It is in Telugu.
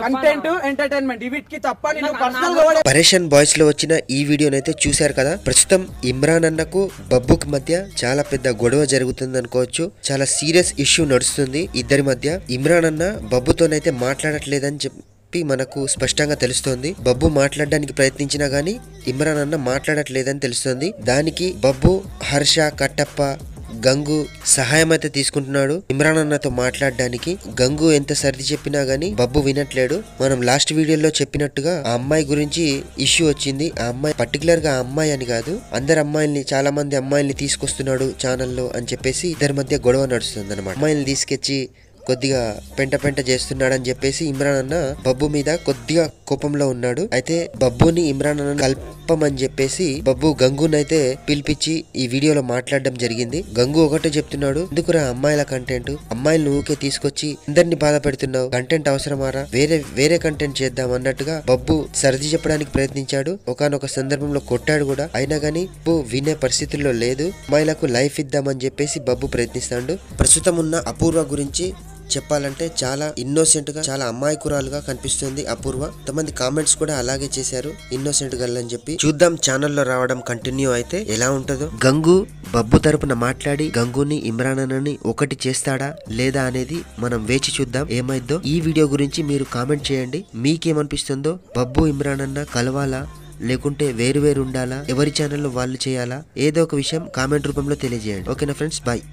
కంటెంట్ ఎంటర్టైన్మెంట్ వీటికి తప్ప పరేషన్ బాయ్స్ లో వచ్చిన ఈ వీడియోనైతే చూశారు కదా. ప్రస్తుతం ఇమ్రాన్ అన్నకు బబ్బుకి మధ్య చాలా పెద్ద గొడవ జరుగుతుంది అనుకోవచ్చు. చాలా సీరియస్ ఇష్యూ నడుస్తుంది ఇద్దరి మధ్య. ఇమ్రాన్ అన్న బబ్బుతోనైతే మాట్లాడట్లేదని చెప్పి మనకు స్పష్టంగా తెలుస్తోంది. బబ్బు మాట్లాడడానికి ప్రయత్నించినా గానీ ఇమ్రాన్ అన్న మాట్లాడట్లేదని తెలుస్తోంది. దానికి బబ్బు, హర్ష, కట్టప్ప, గంగు సహాయం అయితే తీసుకుంటున్నాడు ఇమ్రాన్ అన్నతో మాట్లాడడానికి. గంగు ఎంత సర్ది చెప్పినా గానీ బబ్బు వినట్లేడు. మనం లాస్ట్ వీడియోలో చెప్పినట్టుగా ఆ అమ్మాయి గురించి ఇష్యూ వచ్చింది. ఆ అమ్మాయి పర్టికులర్ గా ఆ అమ్మాయి అని కాదు, అందరు అమ్మాయిల్ని, చాలా మంది అమ్మాయిల్ని తీసుకొస్తున్నాడు ఛానల్లో అని చెప్పేసి ఇద్దరి మధ్య గొడవ నడుస్తుంది అనమాట. అమ్మాయిల్ని తీసుకొచ్చి కొద్దిగా పెంట చెప్పేసి చెప్పేసి ఇమ్రాన్ అన్న బబ్బు మీద కొద్దిగా కోపంలో ఉన్నాడు. అయితే బబ్బుని ఇమ్రాన్ అన్న కల్పమని చెప్పేసి బబ్బు గంగునైతే పిలిపించి ఈ వీడియోలో మాట్లాడడం జరిగింది. గంగు ఒకటే చెప్తున్నాడు, ఎందుకురా అమ్మాయిల కంటెంట్, అమ్మాయిలను ఊకే తీసుకొచ్చి అందరినీ బాధ పెడుతున్నావు, కంటెంట్ అవసరమారా, వేరే కంటెంట్ చేద్దాం అన్నట్టుగా బబ్బు సర్ది చెప్పడానికి ప్రయత్నించాడు. ఒకానొక సందర్భంలో కొట్టాడు కూడా. అయినా గానీ బబ్బు వినే పరిస్థితుల్లో లేదు. అమ్మాయిలకు లైఫ్ ఇద్దామని చెప్పేసి బబ్బు ప్రయత్నిస్తాడు. ప్రస్తుతం ఉన్న అపూర్వ గురించి చెప్పాలంటే చాలా ఇన్నోసెంట్ గా, చాలా అమాయకురాలుగా కనిపిస్తుంది అపూర్వ. కొంతమంది కామెంట్స్ కూడా అలాగే చేశారు, ఇన్నోసెంట్ గర్ల్ అని చెప్పి. చూద్దాం ఛానల్లో రావడం కంటిన్యూ అయితే ఎలా ఉంటుందో. గంగు బబ్బు తరపున మాట్లాడి గంగుని, ఇమ్రాన్ అన్నని ఒకటి చేస్తాడా లేదా అనేది మనం వేచి చూద్దాం ఏమైద్దో. ఈ వీడియో గురించి మీరు కామెంట్ చేయండి. మీకేమనిపిస్తుందో, బబ్బు ఇమ్రాన్ అన్న కలవాలా లేకుంటే వేరు ఉండాలా, ఎవరి ఛానల్లో వాళ్ళు చేయాలా, ఏదో ఒక విషయం కామెంట్ రూపంలో తెలియజేయండి. ఓకేనా ఫ్రెండ్స్, బాయ్.